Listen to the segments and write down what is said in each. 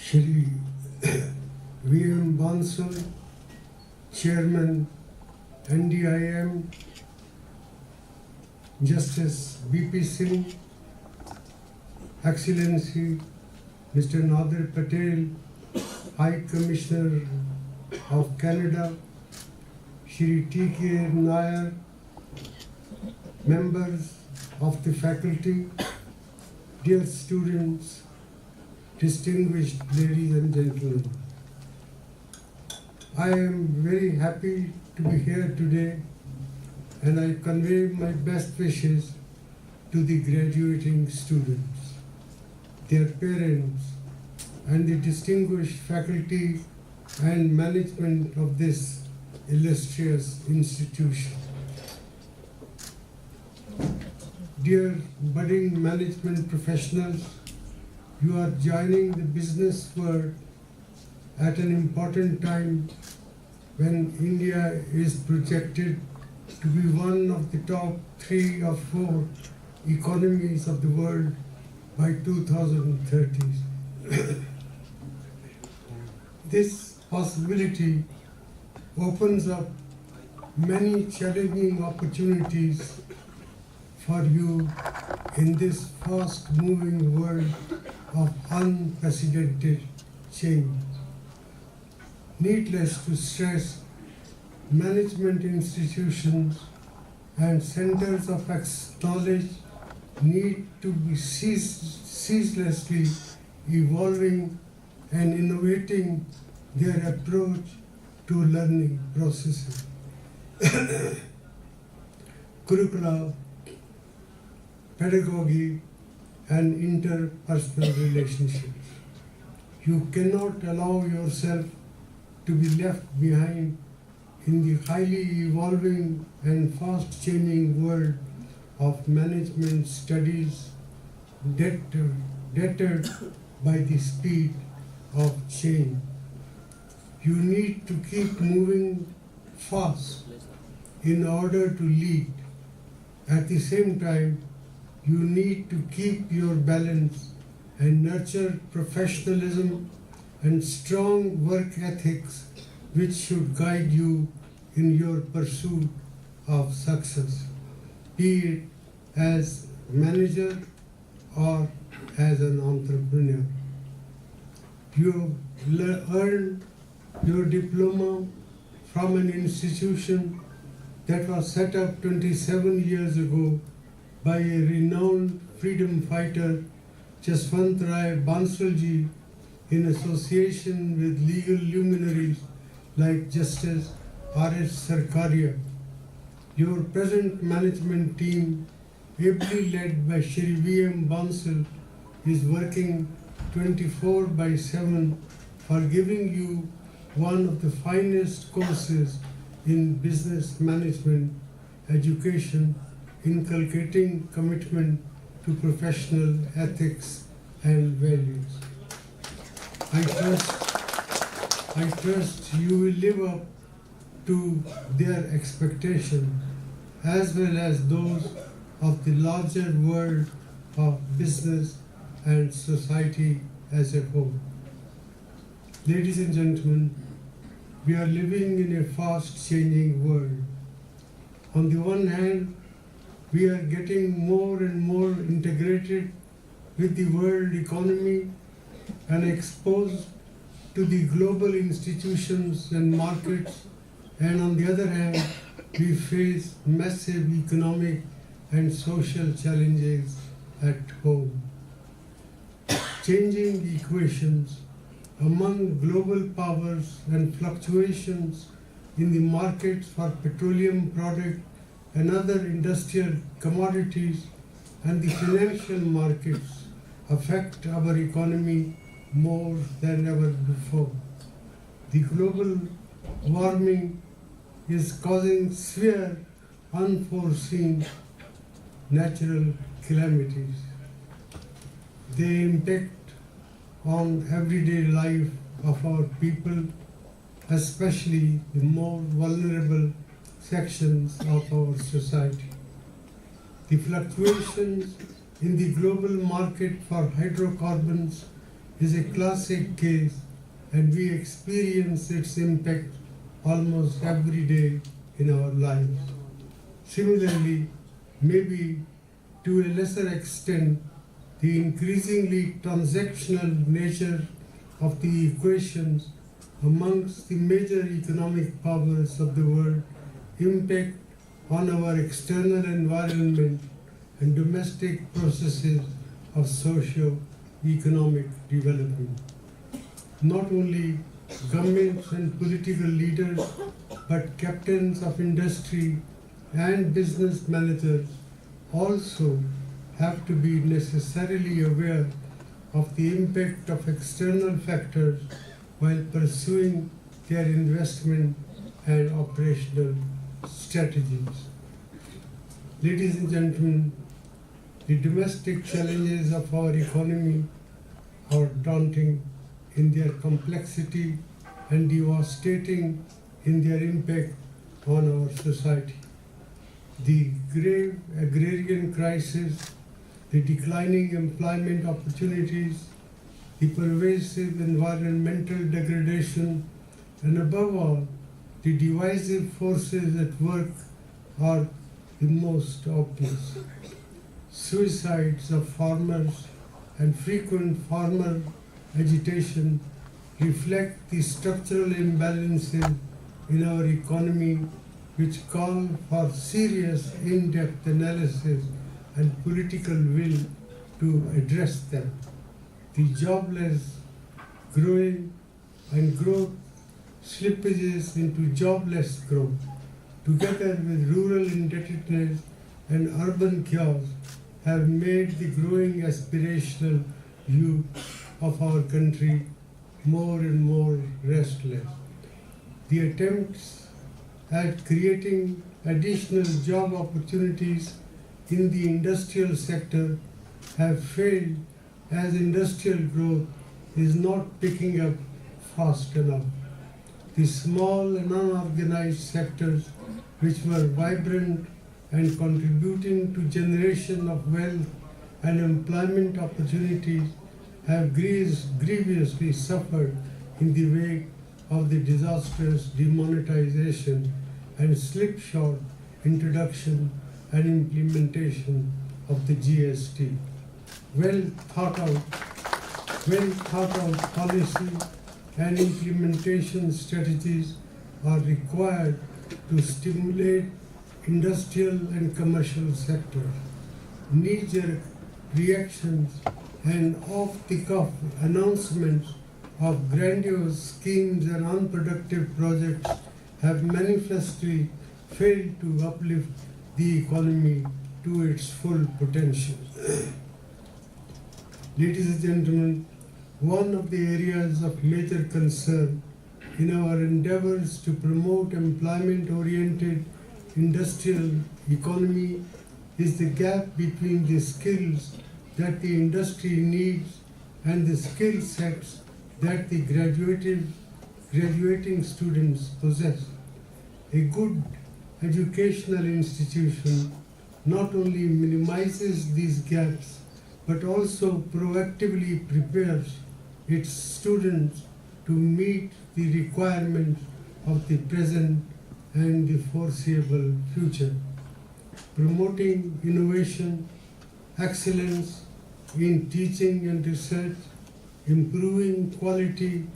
Shri V.M. Bansal, Chairman NDIM, Justice B.P. Singh, Excellency Mr. Nadir Patel, High Commissioner of Canada, Shri T.K. Nair, members of the faculty, dear students, distinguished ladies and gentlemen. I am very happy to be here today, and I convey my best wishes to the graduating students, their parents, and the distinguished faculty and management of this illustrious institution. Dear budding management professionals, you are joining the business world at an important time when India is projected to be one of the top 3 or 4 economies of the world by 2030. This possibility opens up many challenging opportunities for you in this fast-moving world of unprecedented change. Needless to stress, management institutions and centers of knowledge need to be ceaselessly evolving and innovating their approach to learning processes. Curricula, pedagogy, and interpersonal relationships. You cannot allow yourself to be left behind in the highly evolving and fast-changing world of management studies, deterred by the speed of change. You need to keep moving fast in order to lead. At the same time, you need to keep your balance and nurture professionalism and strong work ethics, which should guide you in your pursuit of success, be it as manager or as an entrepreneur. You earned your diploma from an institution that was set up 27 years ago by a renowned freedom fighter, Jaswant Rai Bansalji, in association with legal luminaries like Justice R.S. Sarkaria. Your present management team, ably led by Shri V.M. Bansal, is working 24/7 for giving you one of the finest courses in business management education, inculcating commitment to professional ethics and values. I trust you will live up to their expectations as well as those of the larger world of business and society as a whole. Ladies and gentlemen, we are living in a fast-changing world. On the one hand, we are getting more and more integrated with the world economy and exposed to the global institutions and markets, and on the other hand, we face massive economic and social challenges at home. Changing equations among global powers and fluctuations in the markets for petroleum products and other industrial commodities and the financial markets affect our economy more than ever before. The global warming is causing severe, unforeseen natural calamities. They impact on everyday life of our people, especially the more vulnerable sections of our society. The fluctuations in the global market for hydrocarbons is a classic case, and we experience its impact almost every day in our lives. Similarly, maybe to a lesser extent, the increasingly transactional nature of the equations amongst the major economic powers of the world impact on our external environment and domestic processes of socio-economic development. Not only governments and political leaders, but captains of industry and business managers also have to be necessarily aware of the impact of external factors while pursuing their investment and operational strategies. Ladies and gentlemen, the domestic challenges of our economy are daunting in their complexity and devastating in their impact on our society. The grave agrarian crisis, the declining employment opportunities, the pervasive environmental degradation, and above all, the divisive forces at work are the most obvious. Suicides of farmers and frequent farmer agitation reflect the structural imbalances in our economy which call for serious in-depth analysis and political will to address them. The jobless growing and growth slippages into jobless growth, together with rural indebtedness and urban chaos, have made the growing aspirational youth of our country more and more restless. The attempts at creating additional job opportunities in the industrial sector have failed as industrial growth is not picking up fast enough. The small and unorganized sectors which were vibrant and contributing to generation of wealth and employment opportunities have grievously suffered in the wake of the disastrous demonetization and slipshod introduction and implementation of the GST. Well thought out policy and implementation strategies are required to stimulate industrial and commercial sectors. Knee-jerk reactions and off-the-cuff announcements of grandiose schemes and unproductive projects have manifestly failed to uplift the economy to its full potential. Ladies and gentlemen, one of the areas of major concern in our endeavors to promote employment-oriented industrial economy is the gap between the skills that the industry needs and the skill sets that the graduating students possess. A good educational institution not only minimizes these gaps but also proactively prepares its students to meet the requirements of the present and the foreseeable future. Promoting innovation, excellence in teaching and research, improving quality,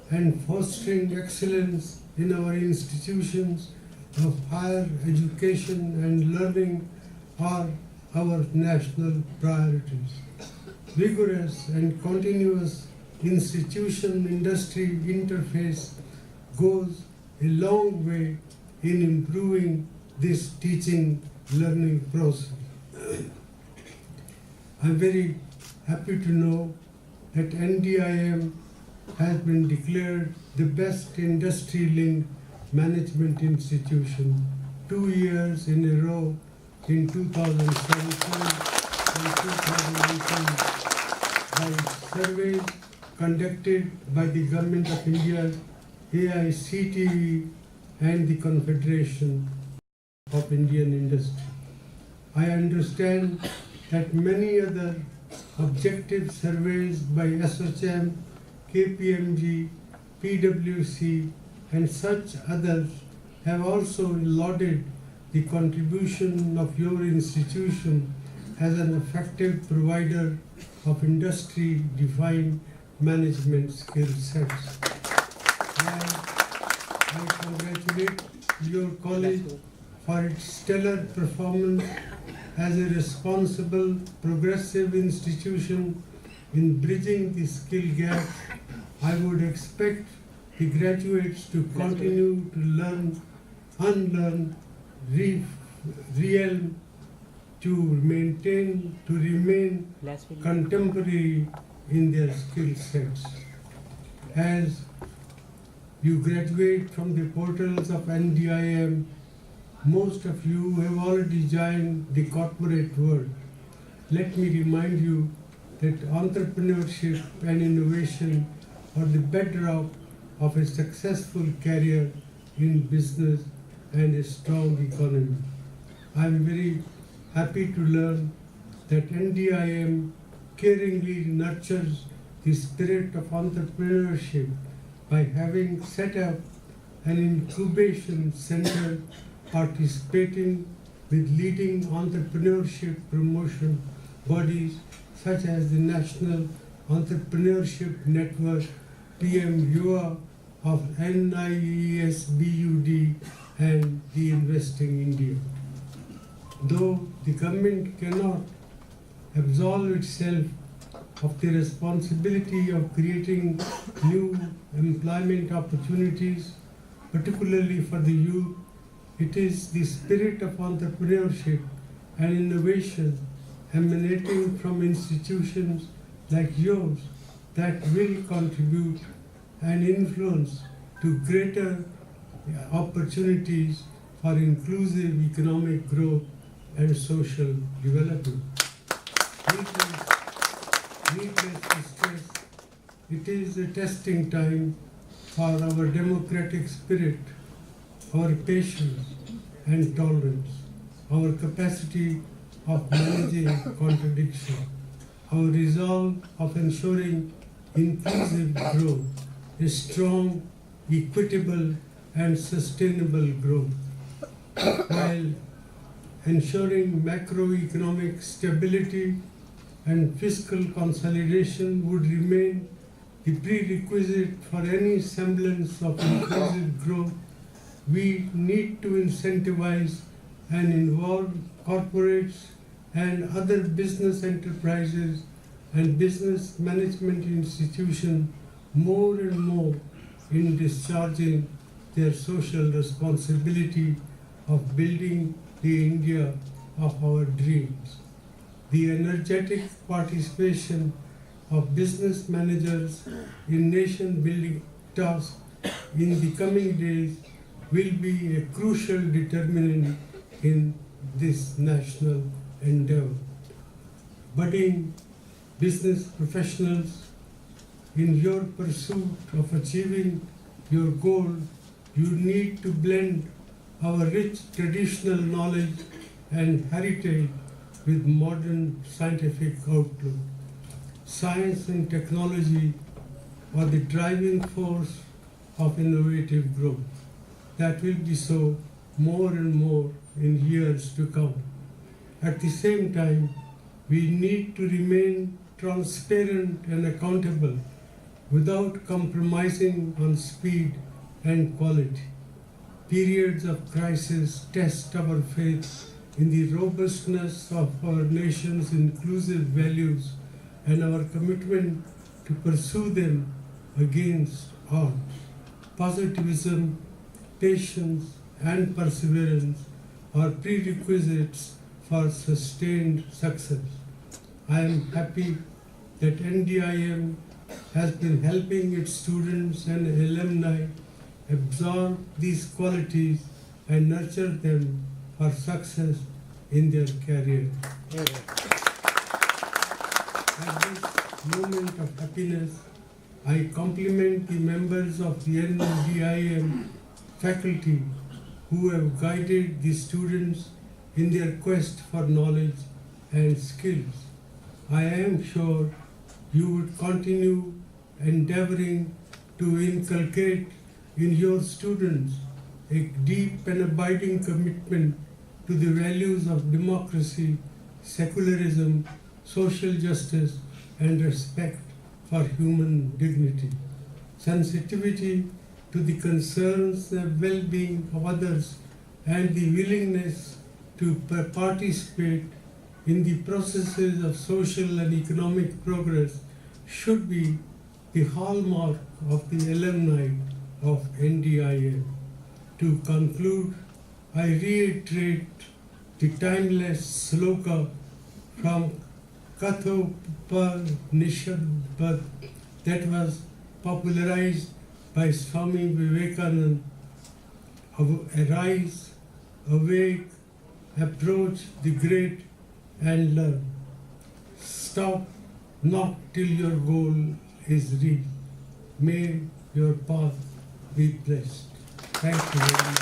and fostering excellence in our institutions of higher education and learning are our national priorities. Vigorous and continuous institution-industry interface goes a long way in improving this teaching-learning process. I'm very happy to know that NDIM has been declared the best industry-linked management institution 2 years in a row in 2017 and 2018 by surveys conducted by the Government of India, AICTE, and the Confederation of Indian Industry. I understand that many other objective surveys by SHM, KPMG, PwC, and such others have also lauded the contribution of your institution as an effective provider of industry-defined management skill sets. I congratulate your college for its stellar performance as a responsible, progressive institution in bridging the skill gap. I would expect the graduates to continue to learn, unlearn, realm, to remain contemporary in their skill sets. As you graduate from the portals of NDIM, most of you have already joined the corporate world. Let me remind you that entrepreneurship and innovation are the bedrock of a successful career in business and a strong economy. I am very happy to learn that NDIM caringly nurtures the spirit of entrepreneurship by having set up an incubation center participating with leading entrepreneurship promotion bodies such as the National Entrepreneurship Network, PMUA of NIESBUD and the Investing India. Though the government cannot absolve itself of the responsibility of creating new employment opportunities, particularly for the youth, it is the spirit of entrepreneurship and innovation emanating from institutions like yours that will contribute and influence to greater opportunities for inclusive economic growth and social development. Needless to stress, it is a testing time for our democratic spirit, our patience and tolerance, our capacity of managing contradiction, our resolve of ensuring inclusive growth, a strong, equitable and sustainable growth, while ensuring macroeconomic stability and fiscal consolidation would remain the prerequisite for any semblance of inclusive growth. We need to incentivize and involve corporates and other business enterprises and business management institutions more and more in discharging their social responsibility of building the India of our dreams. The energetic participation of business managers in nation-building tasks in the coming days will be a crucial determinant in this national endeavor. Budding business professionals, in your pursuit of achieving your goal, you need to blend our rich traditional knowledge and heritage with modern scientific outlook. Science and technology are the driving force of innovative growth. That will be so more and more in years to come. At the same time, we need to remain transparent and accountable without compromising on speed and quality. Periods of crisis test our faith in the robustness of our nation's inclusive values and our commitment to pursue them against odds. Positivism, patience, and perseverance are prerequisites for sustained success. I am happy that NDIM has been helping its students and alumni absorb these qualities and nurture them for success in their career. At this moment of happiness, I compliment the members of the NDIM faculty who have guided the students in their quest for knowledge and skills. I am sure you would continue endeavoring to inculcate in your students a deep and abiding commitment to the values of democracy, secularism, social justice, and respect for human dignity, sensitivity to the concerns and well-being of others, and the willingness to participate in the processes of social and economic progress should be the hallmark of the alumni of NDIM. To conclude, I reiterate the timeless sloka from Kathopanishad that was popularized by Swami Vivekananda: arise, awake, approach the great and learn. Stop not till your goal is reached. May your path be blessed. Thank you very much.